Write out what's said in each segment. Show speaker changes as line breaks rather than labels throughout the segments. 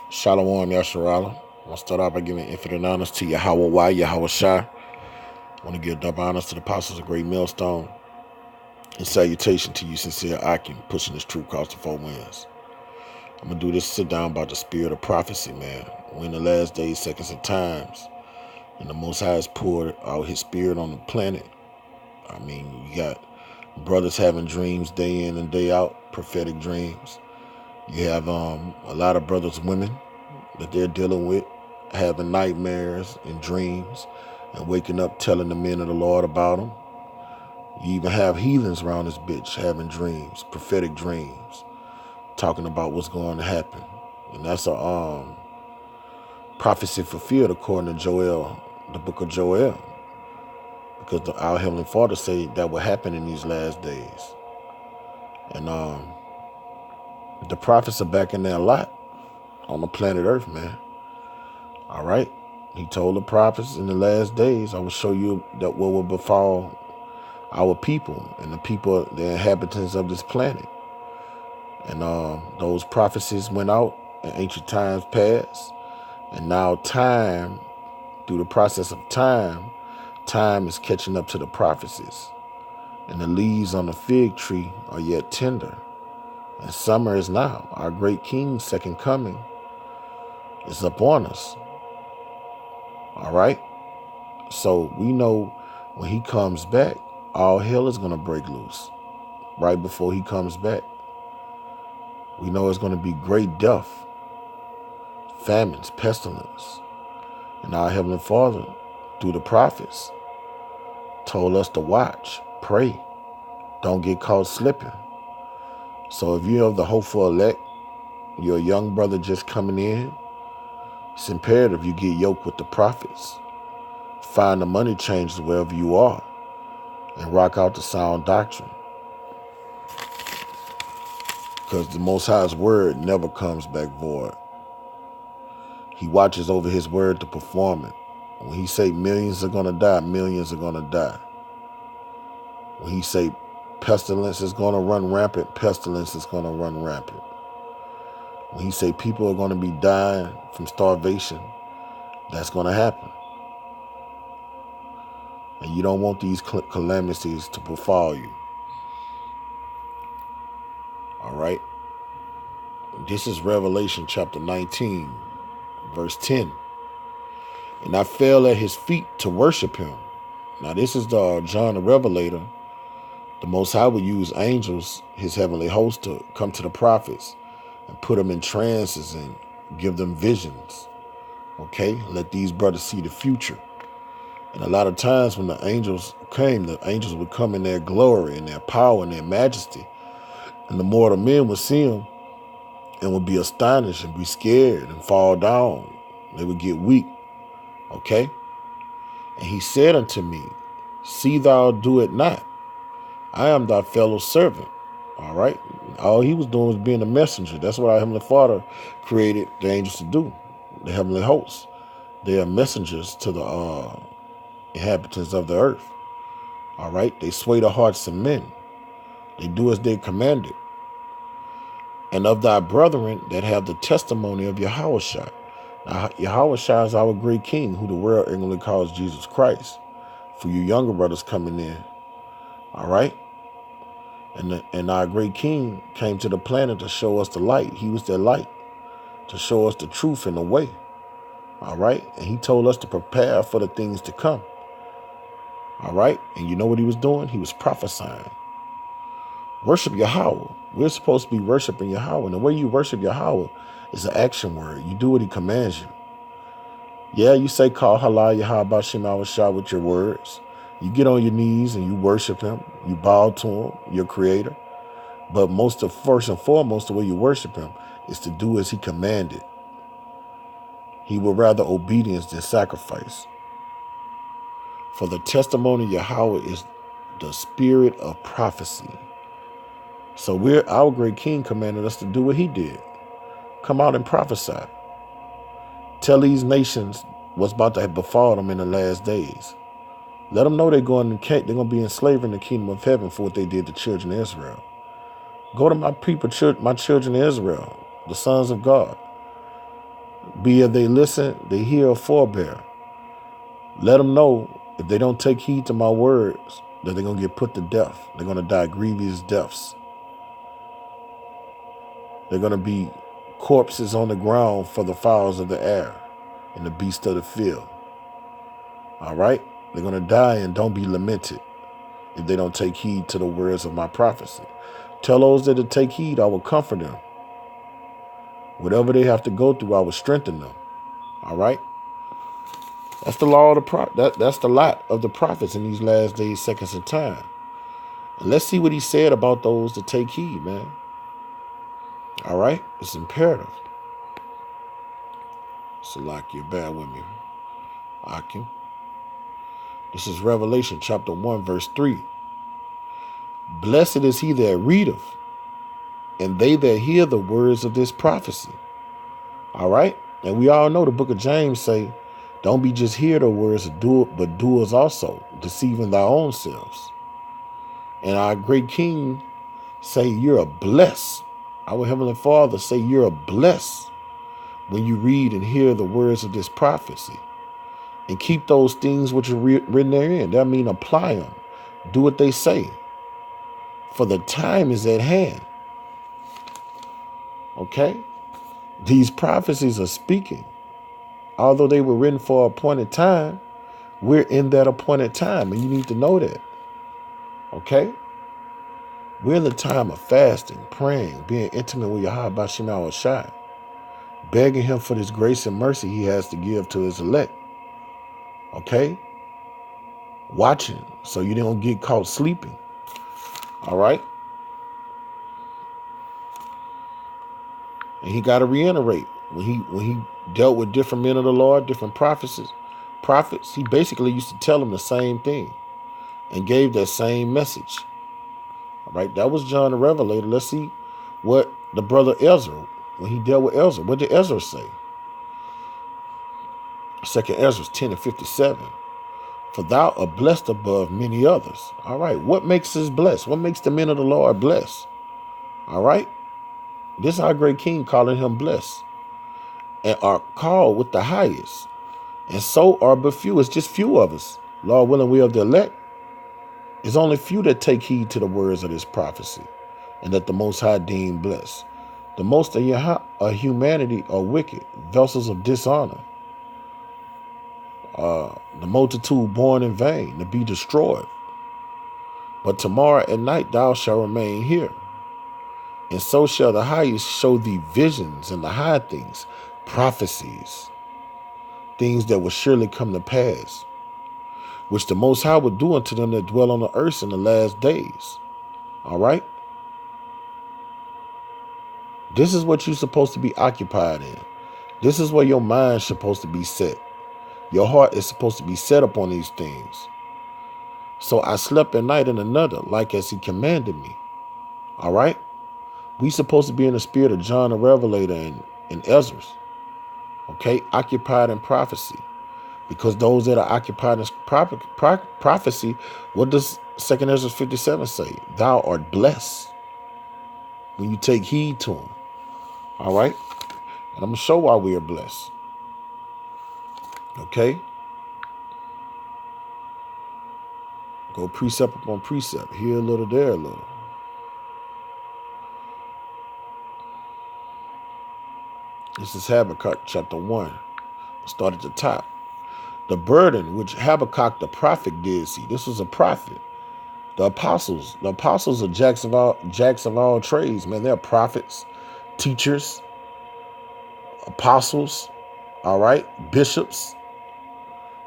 Shalom Yasharala. I want to start out by giving infinite honors to Yahweh Yahweh Shai. I want to give double honors to the apostles of Great Millstone. And salutation to you, sincere Akim, pushing this truth across the four winds. I'm going to do this sit down about the spirit of prophecy, man. We're in the last days, seconds, and times. And the Most High has poured out his spirit on the planet. I mean, you got brothers having dreams day in and day out, prophetic dreams. You have a lot of brothers, women that they're dealing with, having nightmares and dreams and waking up telling the men of the Lord about them. You even have heathens around this bitch having dreams, prophetic dreams, talking about what's going to happen. And that's a prophecy fulfilled according to Joel, the book of Joel. Because our Heavenly Father said that will happen in these last days. And the prophets are back in there a lot on the planet Earth, man. All right. He told the prophets in the last days, I will show you that what will befall our people and the people, the inhabitants of this planet. And those prophecies went out in ancient times past. And now time, through the process of time is catching up to the prophecies. And the leaves on the fig tree are yet tender. And summer is now. Our great King's second coming is upon us. All right? So we know when he comes back, all hell is going to break loose right before he comes back. We know it's going to be great death, famines, pestilence. And our Heavenly Father, through the prophets, told us to watch, pray, don't get caught slipping. So if you're of the hopeful elect, you're a young brother just coming in, it's imperative you get yoked with the prophets. Find the money changers wherever you are and rock out the sound doctrine. Because the Most High's word never comes back void. He watches over his word to perform it. When he say millions are going to die, millions are going to die. When he say pestilence is going to run rampant, pestilence is going to run rampant. When he say people are going to be dying from starvation, that's going to happen. And you don't want these calamities to befall you. All right? This is Revelation chapter 19, verse 10. And I fell at his feet to worship him. Now this is the John the Revelator. The Most High would use angels, his heavenly host, to come to the prophets and put them in trances and give them visions. Okay? Let these brothers see the future. And a lot of times when the angels came, the angels would come in their glory and their power and their majesty. And the more the men would see them and would be astonished and be scared and fall down. They would get weak. Okay? And he said unto me, see thou do it not. I am thy fellow servant. All right? All he was doing was being a messenger. That's what our Heavenly Father created the angels to do. The heavenly hosts. They are messengers to the inhabitants of the earth. All right? They sway the hearts of men. They do as they commanded. And of thy brethren that have the testimony of Yahushua. Now, Yahushua is our great King, who the world ignorantly calls Jesus Christ. For you younger brothers coming in. All right? And our great King came to the planet to show us the light. He was that light. To show us the truth and the way. All right? And he told us to prepare for the things to come. All right? And you know what he was doing? He was prophesying. Worship Yahweh. We're supposed to be worshiping Yahweh. And the way you worship Yahweh is an action word. You do what he commands you. Yeah, you say, call halal Yahweh Shema Shah with your words. You get on your knees and you worship him. You bow to him, your creator. But first and foremost, the way you worship him is to do as he commanded. He would rather obedience than sacrifice. For the testimony of Yahweh is the spirit of prophecy. So our great King commanded us to do what he did. Come out and prophesy. Tell these nations what's about to befall them in the last days. Let them know they're going to be enslaved in the kingdom of heaven for what they did to children of Israel. Go to my people, my children of Israel, the sons of God. Be if they listen, they hear or forbear. Let them know if they don't take heed to my words that they're going to get put to death. They're going to die grievous deaths. They're going to be corpses on the ground for the fowls of the air and the beasts of the field. All right? They're going to die and don't be lamented if they don't take heed to the words of my prophecy. Tell those that to take heed, I will comfort them. Whatever they have to go through, I will strengthen them. All right? That's the law of that's the lot of the prophets in these last days, seconds of time. And let's see what he said about those that take heed, man. All right? It's imperative. Salakia, bear with me. Akim. This is Revelation chapter 1, verse 3. Blessed is he that readeth, and they that hear the words of this prophecy. All right? And we all know the book of James say, don't be just hear the words, but doers also, deceiving thy own selves. And our great King say, you're a blessed. Our Heavenly Father say, you're a blessed when you read and hear the words of this prophecy. And keep those things which are written therein. That means apply them. Do what they say. For the time is at hand. Okay? These prophecies are speaking. Although they were written for an appointed time, we're in that appointed time, and you need to know that. Okay? We're in the time of fasting, praying, being intimate with Yahweh Bashim Al-Shai, begging him for this grace and mercy he has to give to his elect. Okay? Watching so you don't get caught sleeping. All right? And he got to reiterate. When he dealt with different men of the Lord, different prophets, he basically used to tell them the same thing and gave that same message. All right, that was John the Revelator. Let's see what the brother Ezra, when he dealt with Ezra, what did Ezra say? 2 Ezra 10 and 57. For thou art blessed above many others. All right, what makes us blessed? What makes the men of the Lord blessed? All right, this is our great King calling him blessed. And are called with the highest. And so are but few. It's just few of us. Lord willing, we of the elect. It's only few that take heed to the words of this prophecy. And that the Most High deem blessed. The most of humanity are wicked, vessels of dishonor. The multitude born in vain, to be destroyed. But tomorrow at night thou shalt remain here. And so shall the highest show thee visions and the high things, prophecies, things that will surely come to pass, which the Most High will do unto them that dwell on the earth in the last days. All right? This is what you're supposed to be occupied in. This is where your mind's supposed to be set. Your heart is supposed to be set upon these things. So I slept at night in another, like as he commanded me. All right? We supposed to be in the spirit of John the Revelator and Ezra. Okay? Occupied in prophecy. Because those that are occupied in prophecy, what does 2 Ezra 57 say? Thou art blessed when you take heed to them. All right? And I'm going to show why we are blessed. Okay? Go precept upon precept. Here a little, there a little. This is Habakkuk chapter 1. Start at the top. The burden which Habakkuk the prophet did see. This was a prophet. The apostles are jacks of all trades, man. They're prophets, teachers, apostles, all right, bishops,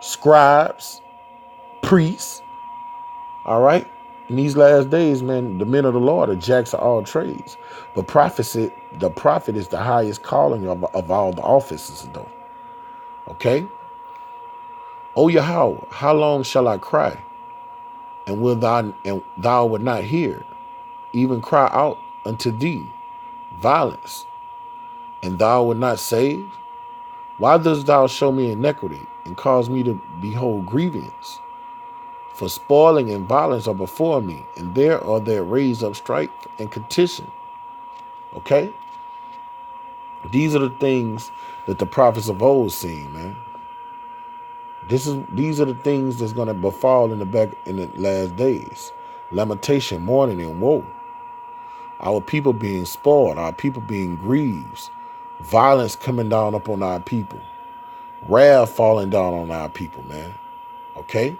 scribes, priests, all right. In these last days, man, the men of the Lord are jacks of all trades. But the prophet is the highest calling of all the offices, though. Okay? O Yahweh, how long shall I cry? And thou wilt not hear, even cry out unto thee, violence, and thou wilt not save? Why dost thou show me iniquity, and cause me to behold grievance? For spoiling and violence are before me, and there are raised up strife and contention. Okay? These are the things that the prophets of old seen, man. These are the things that's gonna befall in the last days. Lamentation, mourning, and woe. Our people being spoiled, our people being grieved, violence coming down upon our people, wrath falling down on our people, man. Okay?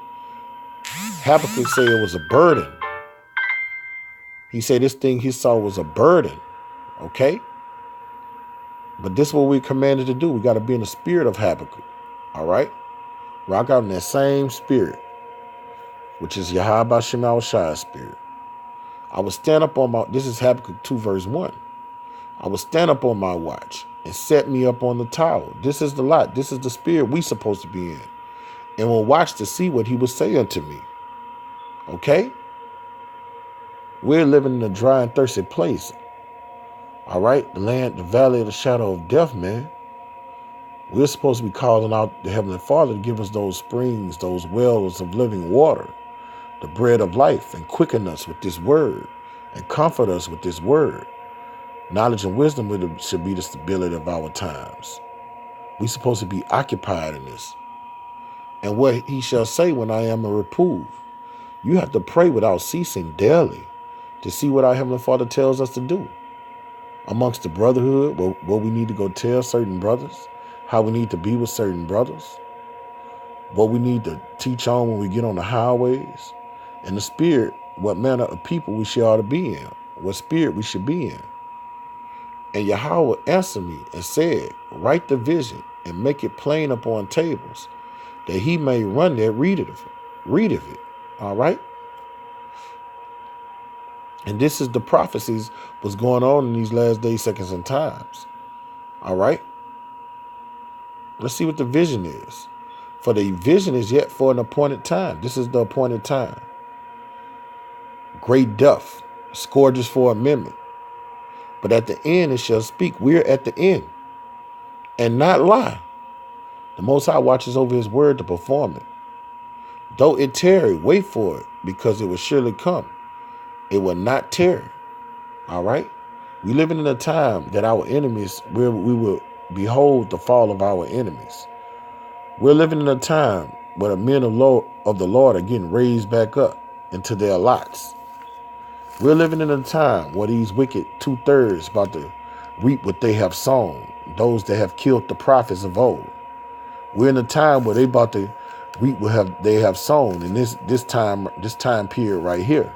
Habakkuk said it was a burden. He said this thing he saw was a burden. Okay? But this is what we're commanded to do. We got to be in the spirit of Habakkuk. All right? Rock out in that same spirit, which is Yahweh Shema Shai's spirit. I will stand up on my, this is Habakkuk 2 verse 1. I will stand up on my watch and set me up on the tower. This is the lot. This is the spirit we supposed to be in. And will watch to see what he will say unto me. Okay? We're living in a dry and thirsty place. All right? The land, the valley of the shadow of death, man. We're supposed to be calling out the Heavenly Father to give us those springs, those wells of living water, the bread of life, and quicken us with this word and comfort us with this word. Knowledge and wisdom should be the stability of our times. We're supposed to be occupied in this. And what he shall say when I am reproved. You have to pray without ceasing daily to see what our Heavenly Father tells us to do. Amongst the brotherhood, what we need to go tell certain brothers, how we need to be with certain brothers, what we need to teach on when we get on the highways, and the spirit, what manner of people we should ought to be in, what spirit we should be in. And Yahweh answered me and said, write the vision and make it plain upon tables, that he may run there, read of it. All right? And this is the prophecies what's going on in these last days, seconds, and times. All right? Let's see what the vision is. For the vision is yet for an appointed time. This is the appointed time. Great death, scourges for amendment. But at the end it shall speak. We're at the end. And not lie. The Most High watches over his word to perform it. Though it tarry, wait for it, because it will surely come. It will not tarry. All right? We living in a time that our enemies, where we will behold the fall of our enemies. We're living in a time where the men of the Lord are getting raised back up into their lots. We're living in a time where these wicked 2/3 about to reap what they have sown, those that have killed the prophets of old. We're in a time where they about to reap what they have sown in this time period right here.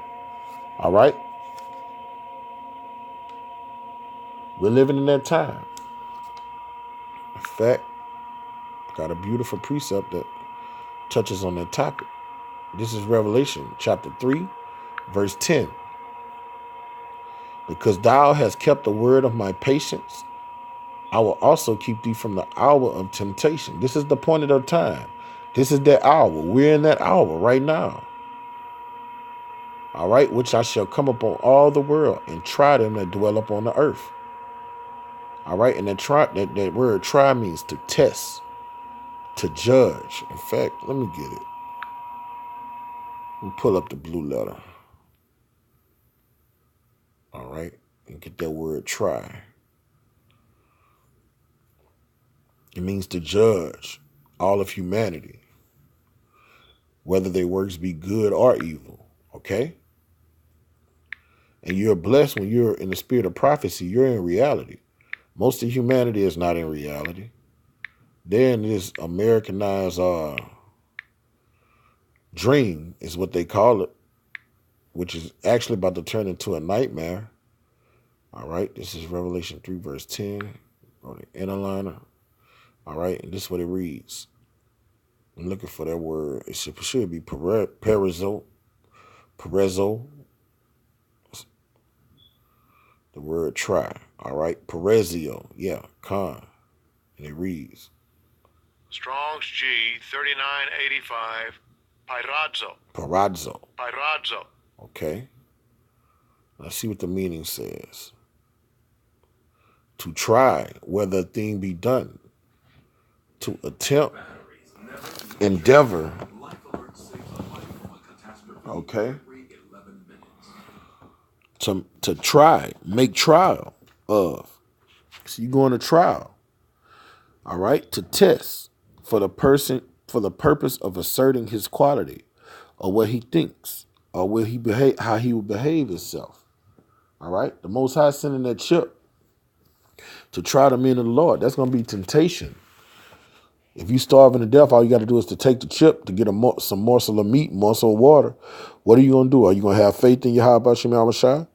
All right? We're living in that time. In fact, got a beautiful precept that touches on that topic. This is Revelation chapter 3, verse 10. Because thou hast kept the word of my patience, I will also keep thee from the hour of temptation. This is the appointed of time. This is that hour. We're in that hour right now. All right, which I shall come upon all the world and try them that dwell upon the earth. All right, and that word try means to test, to judge. In fact, let me get it. Let me pull up the blue letter. All right, and get that word try. It means to judge all of humanity, whether their works be good or evil. Okay? And you're blessed when you're in the spirit of prophecy. You're in reality. Most of humanity is not in reality. They're in this Americanized dream, is what they call it, which is actually about to turn into a nightmare. All right, this is Revelation 3, verse 10. Go to interliner. All right, and this is what it reads. I'm looking for that word. It should be perezo. The word try. All right, perezio. Yeah, con. And it reads.
Strong's G 3985. Pyradzo.
Okay. Let's see what the meaning says. To try whether a thing be done. To attempt, endeavor. Okay. To try, make trial of. So you go on a trial, all right, to test for the purpose of asserting his quality or what he thinks or will he behave, how he will behave himself. All right. The Most High sending that chip to try the men of the Lord. That's going to be temptation. If you starving to death, all you got to do is to take the chip to get some morsel of meat, morsel of water. What are you going to do? Are you going to have faith in Yahweh Shem Shai?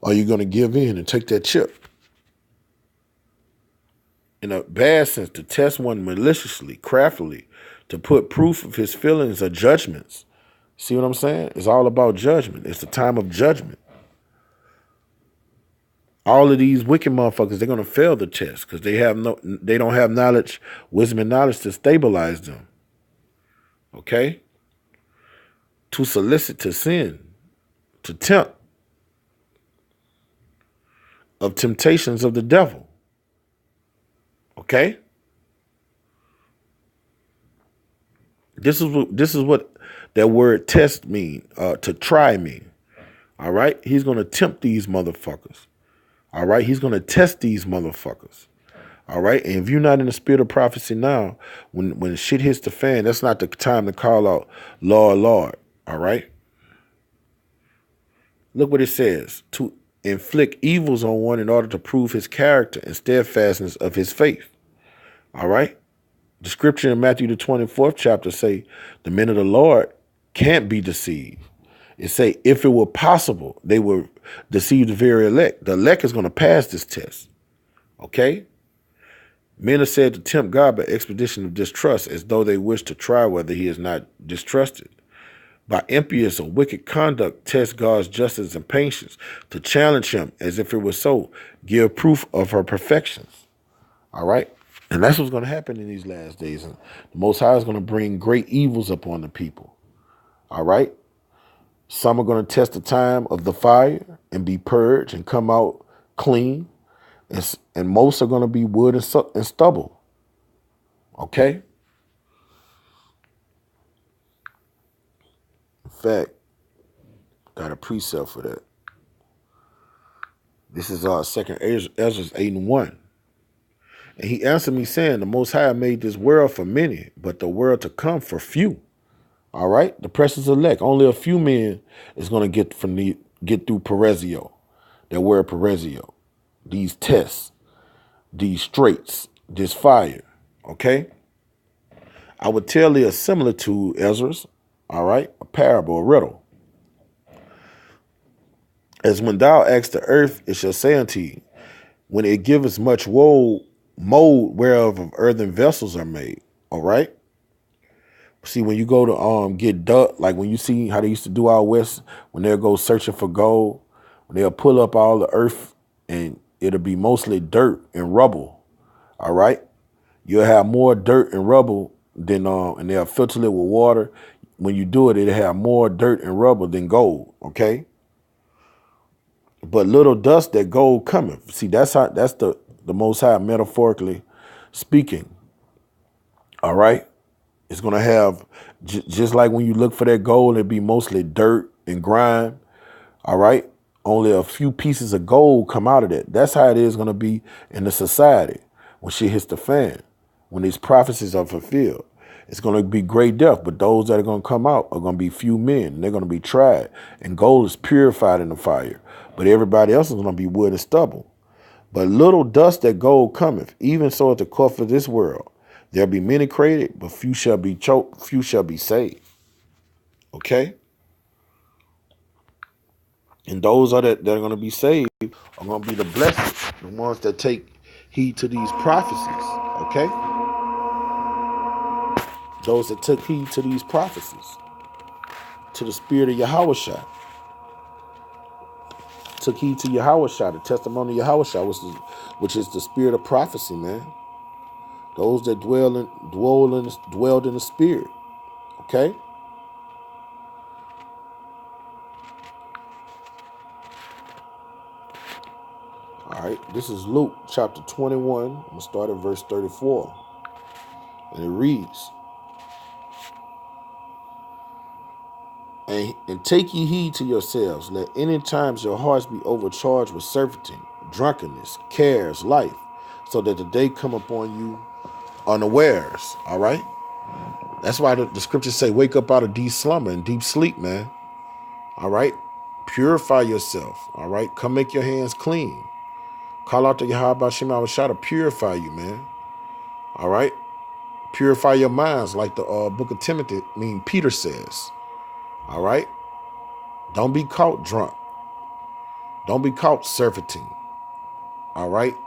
Or are you going to give in and take that chip? In a bad sense, to test one maliciously, craftily, to put proof of his feelings or judgments. See what I'm saying? It's all about judgment. It's the time of judgment. All of these wicked motherfuckers, they're gonna fail the test because they don't have knowledge, wisdom, and knowledge to stabilize them. Okay? To solicit to sin, to tempt, of temptations of the devil. Okay? This is what that word test mean, to try mean. All right? He's gonna tempt these motherfuckers. All right? He's gonna test these motherfuckers. All right? And if you're not in the spirit of prophecy now, when shit hits the fan, that's not the time to call out, Lord, Lord. All right? Look what it says. To inflict evils on one in order to prove his character and steadfastness of his faith. All right? The scripture in Matthew the 24th chapter say, the men of the Lord can't be deceived. It say, if it were possible, they would deceive the very elect. The elect is going to pass this test. Okay? Men are said to tempt God by expedition of distrust, as though they wish to try whether he is not distrusted. By impious or wicked conduct, test God's justice and patience, to challenge him as if it were so, give proof of her perfections. All right? And that's what's going to happen in these last days. And the Most High is going to bring great evils upon the people. All right? Some are going to test the time of the fire and be purged and come out clean. And most are going to be wood and stubble. Okay? In fact, got a precept for that. This is 2nd Ezra 8:1. And he answered me saying, the Most High made this world for many, but the world to come for few. All right? The precious elect. Only a few men is going to get through Perezio. That word Perezio. These tests. These straits. This fire. Okay? I would tell thee a similitude, Ezra's. All right? A parable, a riddle. As when thou askest the earth, it shall say unto thee, when it giveth much mold whereof of earthen vessels are made. All right? See, when you go to get dug, like when you see how they used to do out west, when they'll go searching for gold, when they'll pull up all the earth and it'll be mostly dirt and rubble. All right? You'll have more dirt and rubble than, and they'll filter it with water. When you do it, it'll have more dirt and rubble than gold. Okay? But little dust that gold cometh. See, that's the Most High metaphorically speaking. All right? It's going to have, just like when you look for that gold, it'd be mostly dirt and grime. All right? Only a few pieces of gold come out of that. That's how it is going to be in the society when shit hits the fan, when these prophecies are fulfilled. It's going to be great death, but those that are going to come out are going to be few men. And they're going to be tried. And gold is purified in the fire. But everybody else is going to be wood and stubble. But little dust that gold cometh, even so at the court of this world. There'll be many created, but few shall be choked, few shall be saved. Okay? And those that are going to be saved are going to be the blessed, the ones that take heed to these prophecies. Okay? Those that took heed to these prophecies, to the spirit of Yahushua. Took heed to Yahushua, the testimony of Yahushua, which is the spirit of prophecy, man. Those that dwelled in the spirit. Okay? All right, this is Luke chapter 21. I'm going to start at verse 34. And it reads, And take ye heed to yourselves, let any times your hearts be overcharged with surfeiting, drunkenness, cares, life, so that the day come upon you unawares. All right. That's why the scriptures say, wake up out of deep slumber and deep sleep, man. All right. Purify yourself. All right. Come make your hands clean. Call out to Yahweh Shem Shah to purify you, man. All right. Purify your minds, like the book of Timothy, Peter says. All right. Don't be caught drunk. Don't be caught surfeiting. All right.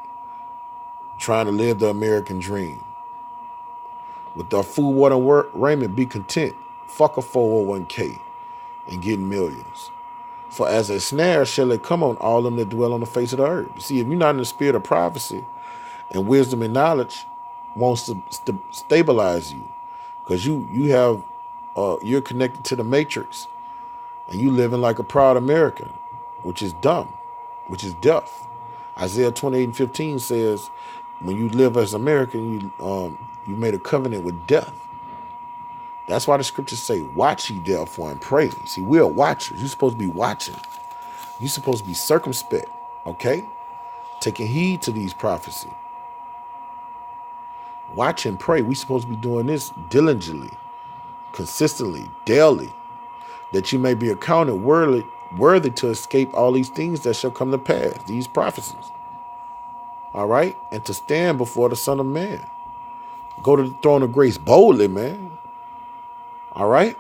Trying to live the American dream. With the food, water, and raiment, be content. Fuck a 401k and get millions. For as a snare shall it come on all them that dwell on the face of the earth. You see, if you're not in the spirit of prophecy and wisdom and knowledge, wants to stabilize you, because you're connected to the matrix, and you living like a proud American, which is dumb, which is deaf. Isaiah 28:15 says, when you live as American, you made a covenant with death. That's why the scriptures say, watch ye therefore and pray. See, we're watchers. You're supposed to be watching. You're supposed to be circumspect, okay? Taking heed to these prophecies. Watch and pray. We're supposed to be doing this diligently, consistently, daily, that you may be accounted worthy to escape all these things that shall come to pass, these prophecies. All right? And to stand before the Son of Man. Go to the throne of grace boldly, man. All right?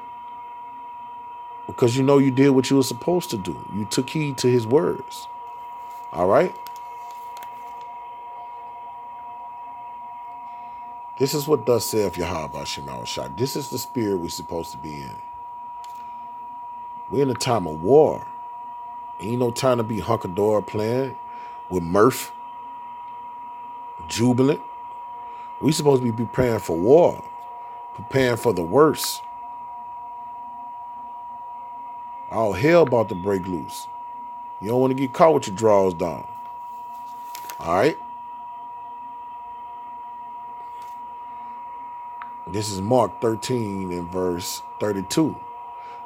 Because you know you did what you were supposed to do. You took heed to his words. All right? This is what thus saith Yahweh Shema Shah. This is the spirit we're supposed to be in. We're in a time of war. Ain't no time to be hunker-dory playing with mirth, jubilant. We supposed to be preparing for war, preparing for the worst. All hell about to break loose. You don't want to get caught with your drawers down. All right? This is Mark 13 and verse 32.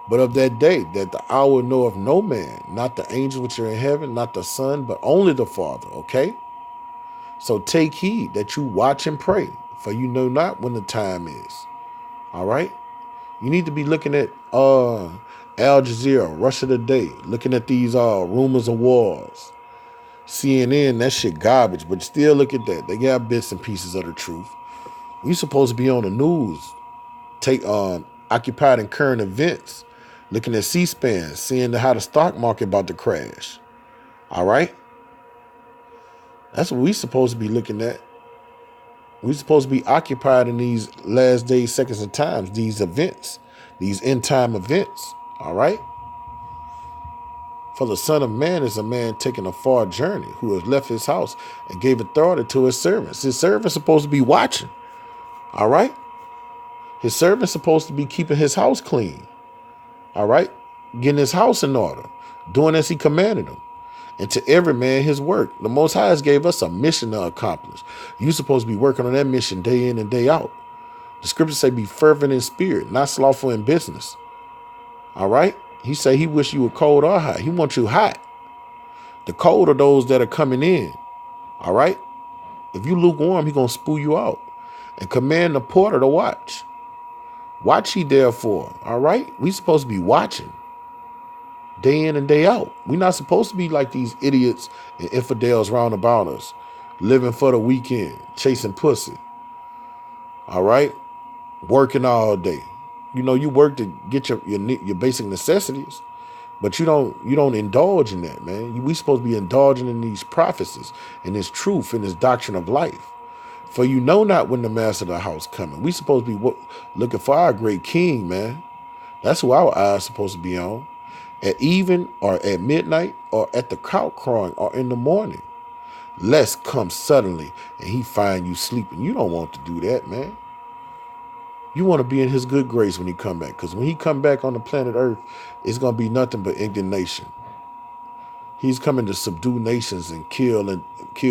But of that day, that the hour knoweth no man, not the angels which are in heaven, not the Son, but only the Father. Okay? So take heed that you watch and pray, for you know not when the time is. All right? You need to be looking at Al Jazeera, Russia Today, looking at these rumors of wars. CNN, that shit garbage, but still look at that. They got bits and pieces of the truth. We supposed to be on the news, occupied in current events, looking at C-SPAN, seeing how the stock market about to crash. All right? That's what we supposed to be looking at. We supposed to be occupied in these last days, seconds, and times, these events, these end-time events. All right? For the Son of Man is a man taking a far journey, who has left his house and gave authority to his servants. His servants supposed to be watching. All right? His servant's supposed to be keeping his house clean. All right? Getting his house in order. Doing as he commanded him. And to every man his work. The Most High has gave us a mission to accomplish. You're supposed to be working on that mission day in and day out. The scriptures say be fervent in spirit, not slothful in business. All right? He say he wish you were cold or hot. He wants you hot. The cold are those that are coming in. All right? If you lukewarm, he going to spew you out. And command the porter to watch. Watch ye therefore. All right? We supposed to be watching. Day in and day out. We're not supposed to be like these idiots and infidels round about us. Living for the weekend. Chasing pussy. All right? Working all day. You know, you work to get your basic necessities. But you don't indulge in that, man. We supposed to be indulging in these prophecies. And this truth and this doctrine of life. For you know not when the master of the house coming. We supposed to be looking for our great king, man. That's who our eyes supposed to be on. At even or at midnight or at the cock crowing or in the morning. Lest come suddenly and he find you sleeping. You don't want to do that, man. You want to be in his good grace when he come back. Because when he come back on the planet Earth, it's going to be nothing but indignation. He's coming to subdue nations and kill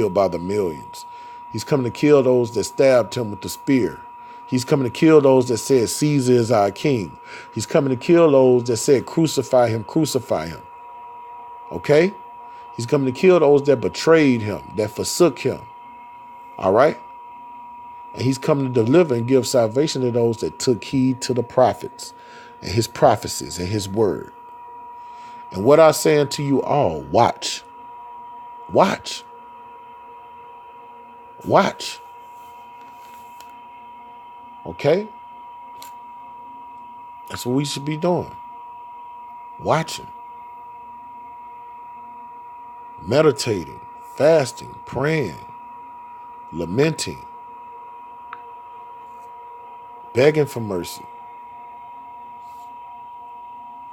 by the millions. He's coming to kill those that stabbed him with the spear. He's coming to kill those that said Caesar is our king. He's coming to kill those that said crucify him, crucify him. Okay? He's coming to kill those that betrayed him, that forsook him. All right? And he's come to deliver and give salvation to those that took heed to the prophets and his prophecies and his word. And what I say unto you all, watch. Watch. Watch. Okay? That's what we should be doing. Watching. Meditating. Fasting. Praying. Lamenting. Begging for mercy.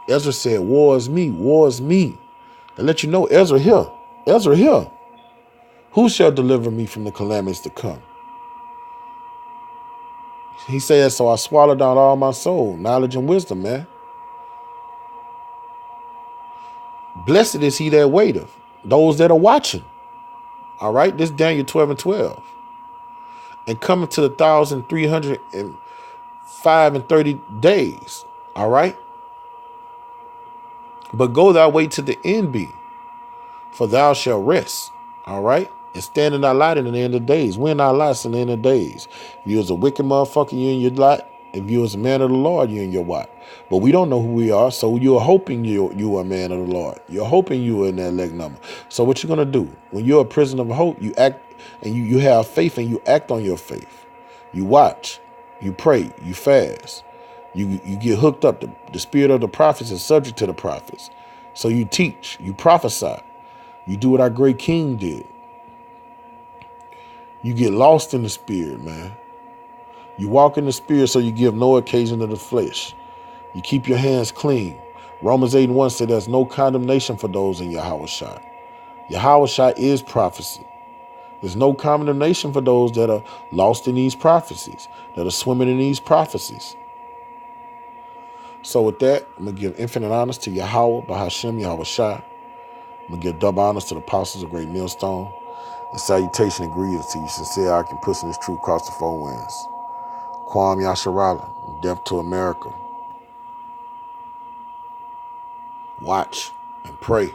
Ezra said, war is me. War is me. To let you know, Ezra here. Ezra here. Who shall deliver me from the calamities to come? He said, so I swallowed down all my soul, knowledge and wisdom, man. Blessed is he that waiteth, those that are watching. All right, this is Daniel 12 and 12. And coming to the 1,305 and 30 days. All right. But go thy way to the end be, for thou shalt rest. All right. And stand in thy light in the end of days. When thy lights in the end of days. If you was a wicked motherfucker, you in your light. If you was a man of the Lord, you in your what? But we don't know who we are, so you're hoping you are a man of the Lord. You're hoping you are in that leg number. So what you're gonna do when you're a prisoner of hope? You act and you have faith and you act on your faith. You watch, you pray, you fast, you get hooked up. The spirit of the prophets is subject to the prophets. So you teach, you prophesy, you do what our great king did. You get lost in the spirit, man. You walk in the spirit so you give no occasion to the flesh. You keep your hands clean. Romans 8 and 1 said there's no condemnation for those in Yahushua. Yahushua is prophecy. There's no condemnation for those that are lost in these prophecies, that are swimming in these prophecies. So with that, I'm going to give infinite honors to Yahweh, Bahashem, Yahushua. I'm going to give double honors to the apostles of Great Millstone. And salutation and greetings to you, sincere I can push in this truth across the four winds. Kwam Yasharala, death to America. Watch and pray.